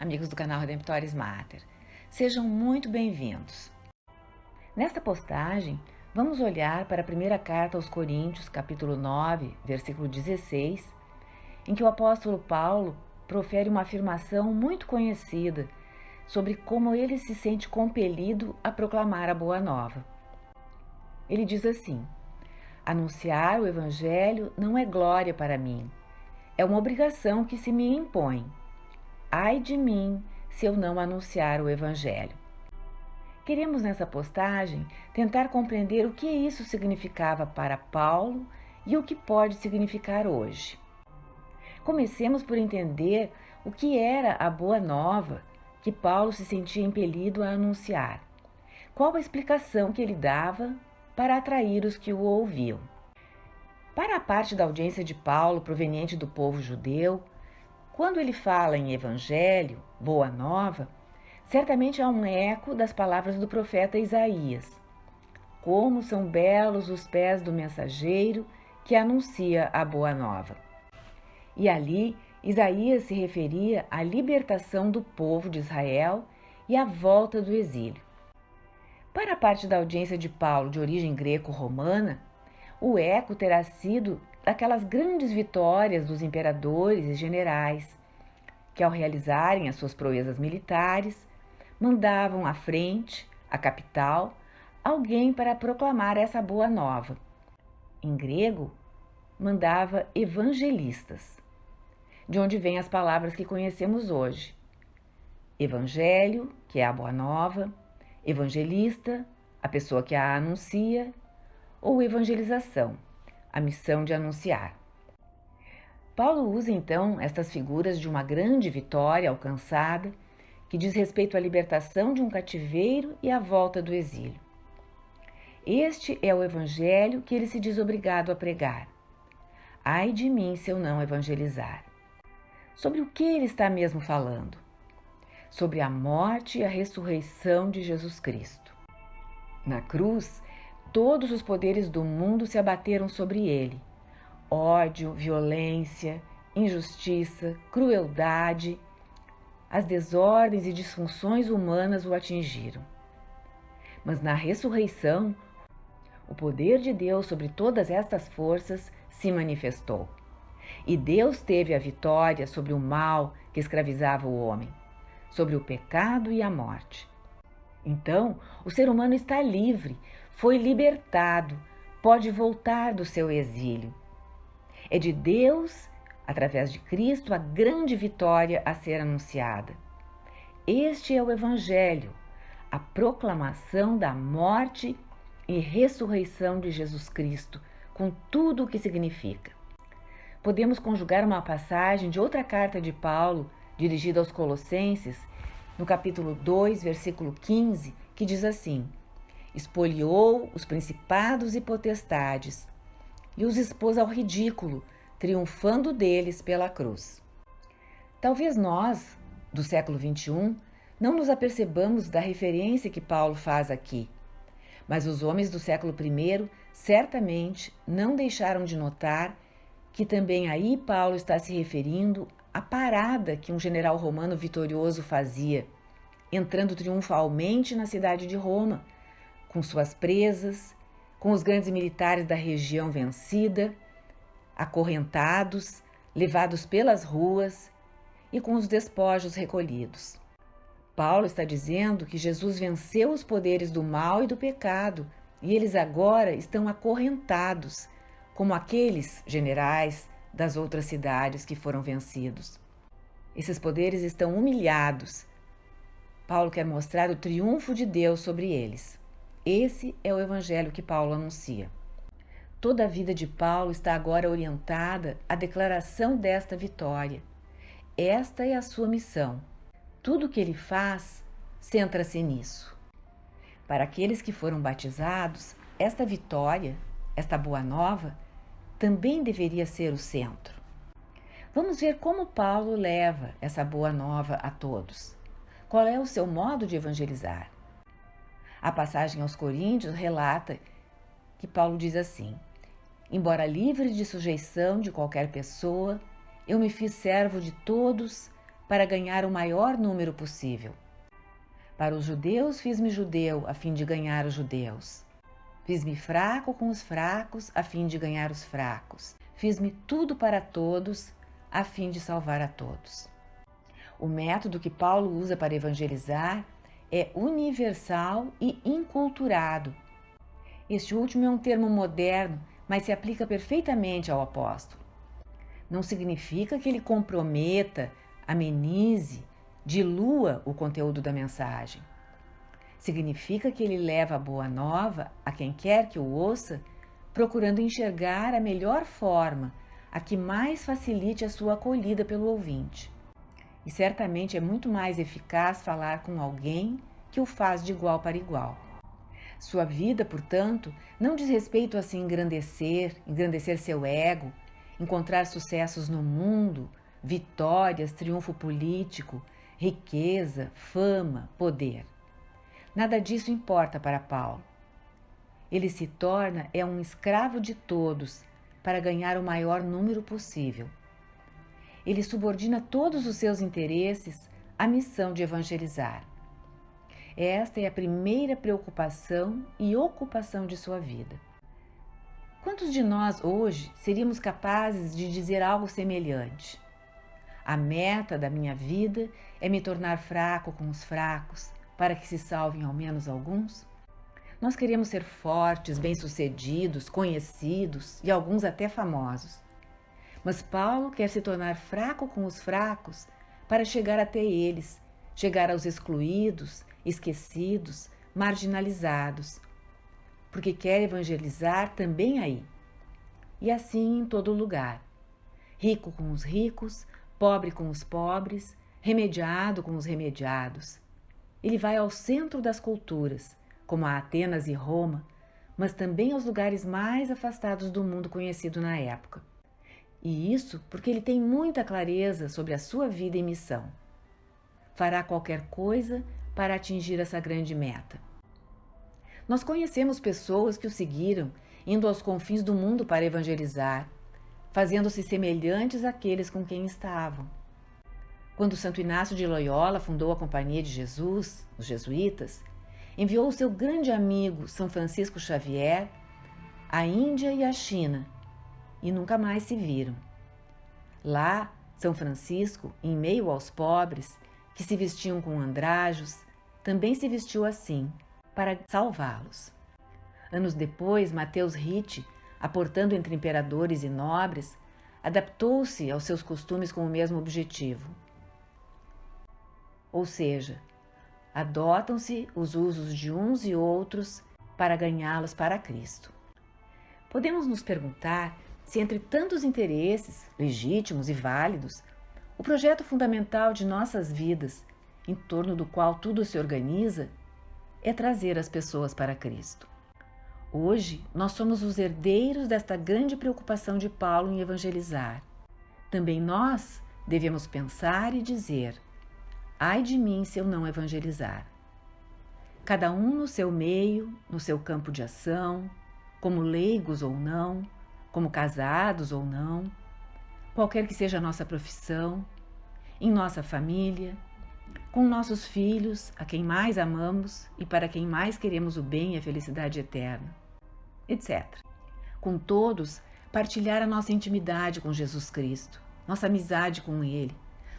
amigos do canal Redemptoris Mater. Sejam muito bem-vindos. Nesta postagem, vamos olhar para a primeira carta aos Coríntios, capítulo 9, versículo 16, em que o apóstolo Paulo profere uma afirmação muito conhecida sobre como ele se sente compelido a proclamar a Boa Nova. Ele diz assim: anunciar o Evangelho não é glória para mim, é uma obrigação que se me impõe. Ai de mim se eu não anunciar o Evangelho. Queremos nessa postagem tentar compreender o que isso significava para Paulo e o que pode significar hoje. Comecemos por entender o que era a Boa Nova que Paulo se sentia impelido a anunciar. Qual a explicação que ele dava para atrair os que o ouviam? Para a parte da audiência de Paulo proveniente do povo judeu, quando ele fala em Evangelho, Boa Nova, certamente há um eco das palavras do profeta Isaías. Como são belos os pés do mensageiro que anuncia a Boa Nova. E ali, Isaías se referia à libertação do povo de Israel e à volta do exílio. Para a parte da audiência de Paulo de origem greco-romana, o eco terá sido daquelas grandes vitórias dos imperadores e generais, que ao realizarem as suas proezas militares, mandavam à frente, à capital, alguém para proclamar essa boa nova. Em grego, mandava evangelistas, de onde vêm as palavras que conhecemos hoje. Evangelho, que é a boa nova, evangelista, a pessoa que a anuncia, ou evangelização, a missão de anunciar. Paulo usa então estas figuras de uma grande vitória alcançada que diz respeito à libertação de um cativeiro e à volta do exílio. Este é o evangelho que ele se diz obrigado a pregar. Ai de mim se eu não evangelizar. Sobre o que ele está mesmo falando? Sobre a morte e a ressurreição de Jesus Cristo. Na cruz, todos os poderes do mundo se abateram sobre ele. Ódio, violência, injustiça, crueldade, as desordens e disfunções humanas o atingiram. Mas na ressurreição, o poder de Deus sobre todas estas forças se manifestou. E Deus teve a vitória sobre o mal que escravizava o homem, sobre o pecado e a morte. Então, o ser humano está livre, foi libertado, pode voltar do seu exílio. É de Deus, através de Cristo, a grande vitória a ser anunciada. Este é o Evangelho, a proclamação da morte e ressurreição de Jesus Cristo, com tudo o que significa. Podemos conjugar uma passagem de outra carta de Paulo, dirigida aos Colossenses, no capítulo 2, versículo 15, que diz assim: espoliou os principados e potestades e os expôs ao ridículo, triunfando deles pela cruz. Talvez nós, do século XXI, não nos apercebamos da referência que Paulo faz aqui, mas os homens do século I certamente não deixaram de notar que também aí Paulo está se referindo à parada que um general romano vitorioso fazia, entrando triunfalmente na cidade de Roma, com suas presas, com os grandes militares da região vencida, acorrentados, levados pelas ruas e com os despojos recolhidos. Paulo está dizendo que Jesus venceu os poderes do mal e do pecado e eles agora estão acorrentados, como aqueles generais das outras cidades que foram vencidos. Esses poderes estão humilhados. Paulo quer mostrar o triunfo de Deus sobre eles. Esse é o evangelho que Paulo anuncia. Toda a vida de Paulo está agora orientada à declaração desta vitória. Esta é a sua missão. Tudo o que ele faz centra-se nisso. Para aqueles que foram batizados, esta vitória, esta boa nova, também deveria ser o centro. Vamos ver como Paulo leva essa boa nova a todos. Qual é o seu modo de evangelizar? A passagem aos Coríntios relata que Paulo diz assim: embora livre de sujeição de qualquer pessoa, eu me fiz servo de todos para ganhar o maior número possível. Para os judeus fiz-me judeu, a fim de ganhar os judeus. Fiz-me fraco com os fracos, a fim de ganhar os fracos. Fiz-me tudo para todos, a fim de salvar a todos. O método que Paulo usa para evangelizar é universal e inculturado. Este último é um termo moderno, mas se aplica perfeitamente ao apóstolo. Não significa que ele comprometa, amenize, dilua o conteúdo da mensagem. Significa que ele leva a boa nova a quem quer que o ouça, procurando enxergar a melhor forma, a que mais facilite a sua acolhida pelo ouvinte. E certamente é muito mais eficaz falar com alguém que o faz de igual para igual. Sua vida, portanto, não diz respeito a se engrandecer seu ego, encontrar sucessos no mundo, vitórias, triunfo político, riqueza, fama, poder. Nada disso importa para Paulo. Ele se torna um escravo de todos para ganhar o maior número possível. Ele subordina todos os seus interesses à missão de evangelizar. Esta é a primeira preocupação e ocupação de sua vida. Quantos de nós hoje seríamos capazes de dizer algo semelhante? A meta da minha vida é me tornar fraco com os fracos, para que se salvem ao menos alguns? Nós queremos ser fortes, bem-sucedidos, conhecidos e alguns até famosos. Mas Paulo quer se tornar fraco com os fracos para chegar até eles, chegar aos excluídos, esquecidos, marginalizados, porque quer evangelizar também aí. E assim em todo lugar. Rico com os ricos, pobre com os pobres, remediado com os remediados. Ele vai ao centro das culturas, como a Atenas e Roma, mas também aos lugares mais afastados do mundo conhecido na época. E isso porque ele tem muita clareza sobre a sua vida e missão. Fará qualquer coisa para atingir essa grande meta. Nós conhecemos pessoas que o seguiram, indo aos confins do mundo para evangelizar, fazendo-se semelhantes àqueles com quem estavam. Quando Santo Inácio de Loyola fundou a Companhia de Jesus, os jesuítas, enviou o seu grande amigo São Francisco Xavier à Índia e à China, e nunca mais se viram. Lá, São Francisco, em meio aos pobres, que se vestiam com andrajos, também se vestiu assim, para salvá-los. Anos depois, Mateus Ricci, aportando entre imperadores e nobres, adaptou-se aos seus costumes com o mesmo objetivo. Ou seja, adotam-se os usos de uns e outros para ganhá-los para Cristo. Podemos nos perguntar se entre tantos interesses, legítimos e válidos, o projeto fundamental de nossas vidas, em torno do qual tudo se organiza, é trazer as pessoas para Cristo. Hoje, nós somos os herdeiros desta grande preocupação de Paulo em evangelizar. Também nós devemos pensar e dizer: ai de mim se eu não evangelizar. Cada um no seu meio, no seu campo de ação, como leigos ou não, como casados ou não, qualquer que seja a nossa profissão, em nossa família, com nossos filhos, a quem mais amamos e para quem mais queremos o bem e a felicidade eterna, etc. Com todos, partilhar a nossa intimidade com Jesus Cristo, nossa amizade com Ele,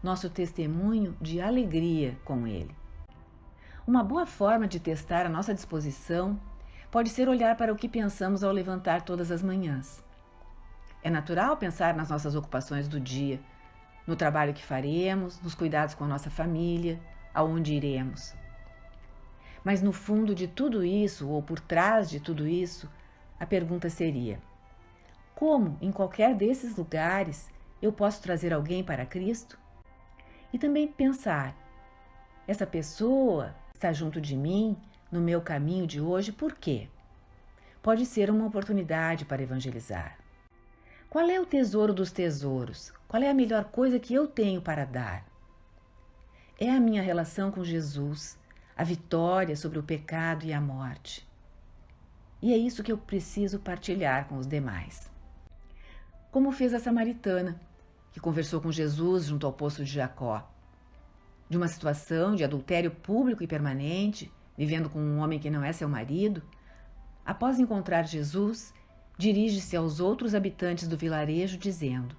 nosso testemunho de alegria com Ele. Uma boa forma de testar a nossa disposição pode ser olhar para o que pensamos ao levantar todas as manhãs. É natural pensar nas nossas ocupações do dia, no trabalho que faremos, nos cuidados com a nossa família, aonde iremos. Mas no fundo de tudo isso, ou por trás de tudo isso, a pergunta seria: como, em qualquer desses lugares, eu posso trazer alguém para Cristo? E também pensar: essa pessoa está junto de mim, no meu caminho de hoje, por quê? Pode ser uma oportunidade para evangelizar. Qual é o tesouro dos tesouros? Qual é a melhor coisa que eu tenho para dar? É a minha relação com Jesus, a vitória sobre o pecado e a morte. E é isso que eu preciso partilhar com os demais. Como fez a samaritana, que conversou com Jesus junto ao poço de Jacó. de uma situação de adultério público e permanente, vivendo com um homem que não é seu marido, após encontrar Jesus, dirige-se aos outros habitantes do vilarejo dizendo: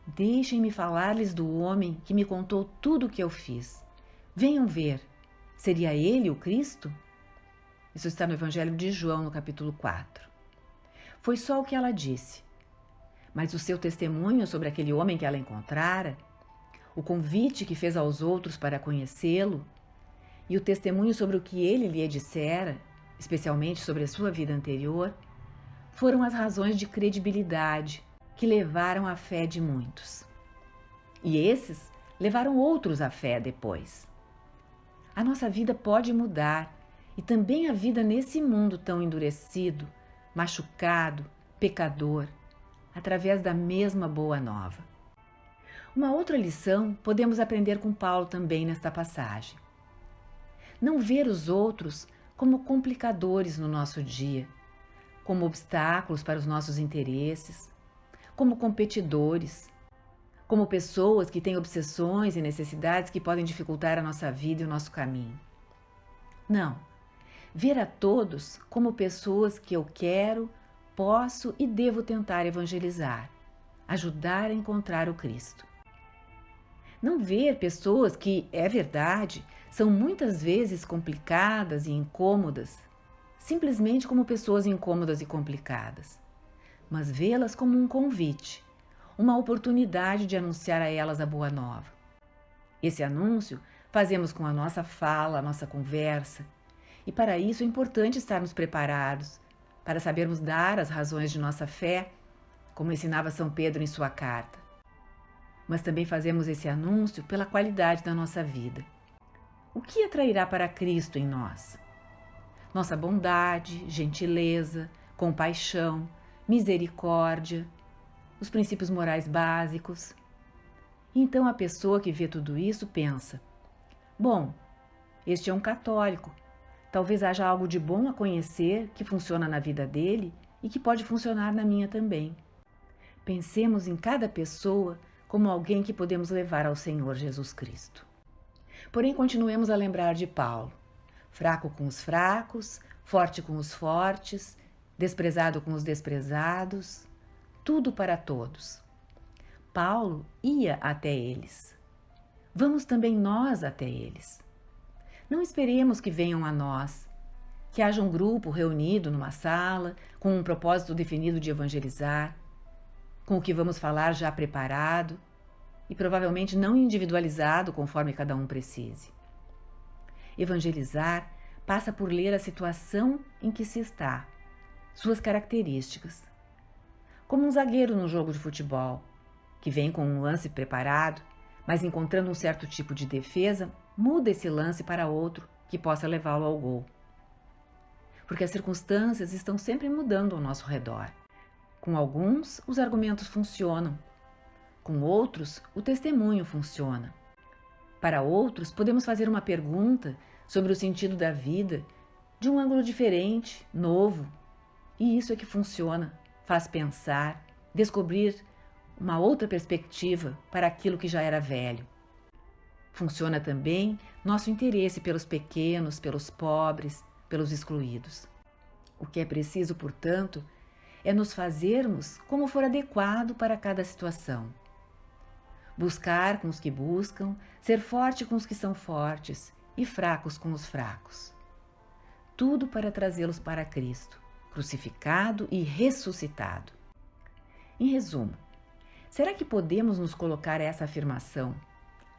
Deixem-me falar-lhes do homem que me contou tudo o que eu fiz. Venham ver, seria ele o Cristo? Isso está no Evangelho de João, no capítulo 4. Foi só o que ela disse. Mas o seu testemunho sobre aquele homem que ela encontrara, o convite que fez aos outros para conhecê-lo e o testemunho sobre o que ele lhe dissera, especialmente sobre a sua vida anterior, foram as razões de credibilidade que levaram à fé de muitos. E esses levaram outros à fé depois. A nossa vida pode mudar e também a vida nesse mundo tão endurecido, machucado, pecador, através da mesma boa nova. Uma outra lição podemos aprender com Paulo também nesta passagem. Não ver os outros como complicadores no nosso dia, como obstáculos para os nossos interesses, como competidores, como pessoas que têm obsessões e necessidades que podem dificultar a nossa vida e o nosso caminho. Não, ver a todos como pessoas que eu quero, posso e devo tentar evangelizar, ajudar a encontrar o Cristo. Não ver pessoas que, é verdade, são muitas vezes complicadas e incômodas, simplesmente como pessoas incômodas e complicadas, mas vê-las como um convite, uma oportunidade de anunciar a elas a boa nova. Esse anúncio fazemos com a nossa fala, a nossa conversa, e para isso é importante estarmos preparados, para sabermos dar as razões de nossa fé, como ensinava São Pedro em sua carta. Mas também fazemos esse anúncio pela qualidade da nossa vida. O que atrairá para Cristo em nós? Nossa bondade, gentileza, compaixão, misericórdia, os princípios morais básicos. Então a pessoa que vê tudo isso pensa: bom, este é um católico, talvez haja algo de bom a conhecer que funciona na vida dele e que pode funcionar na minha também. Pensemos em cada pessoa como alguém que podemos levar ao Senhor Jesus Cristo. Porém, continuemos a lembrar de Paulo, fraco com os fracos, forte com os fortes, desprezado com os desprezados, tudo para todos. Paulo ia até eles. Vamos também nós até eles. Não esperemos que venham a nós, que haja um grupo reunido numa sala, com um propósito definido de evangelizar, com o que vamos falar já preparado e provavelmente não individualizado conforme cada um precise. Evangelizar passa por ler a situação em que se está, suas características. Como um zagueiro num jogo de futebol, que vem com um lance preparado, mas encontrando um certo tipo de defesa, muda esse lance para outro que possa levá-lo ao gol. Porque as circunstâncias estão sempre mudando ao nosso redor. Com alguns, os argumentos funcionam. Com outros, o testemunho funciona. Para outros, podemos fazer uma pergunta sobre o sentido da vida de um ângulo diferente, novo. E isso é que funciona, faz pensar, descobrir uma outra perspectiva para aquilo que já era velho. Funciona também nosso interesse pelos pequenos, pelos pobres, pelos excluídos. O que é preciso, portanto, é nos fazermos como for adequado para cada situação. Buscar com os que buscam, ser forte com os que são fortes e fracos com os fracos. Tudo para trazê-los para Cristo, crucificado e ressuscitado. Em resumo, será que podemos nos colocar essa afirmação: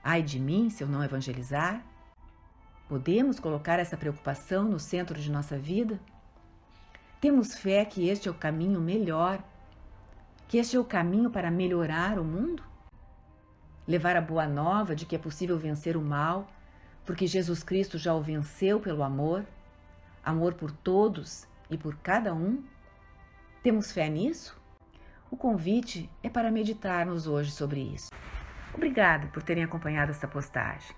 ai de mim se eu não evangelizar? Podemos colocar essa preocupação no centro de nossa vida? Temos fé que este é o caminho melhor, que este é o caminho para melhorar o mundo? Levar a boa nova de que é possível vencer o mal, porque Jesus Cristo já o venceu pelo amor, amor por todos e por cada um? Temos fé nisso? O convite é para meditarmos hoje sobre isso. Obrigada por terem acompanhado esta postagem.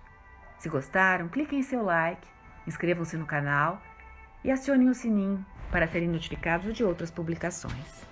Se gostaram, cliquem em seu like, inscrevam-se no canal e acionem o sininho para serem notificados de outras publicações.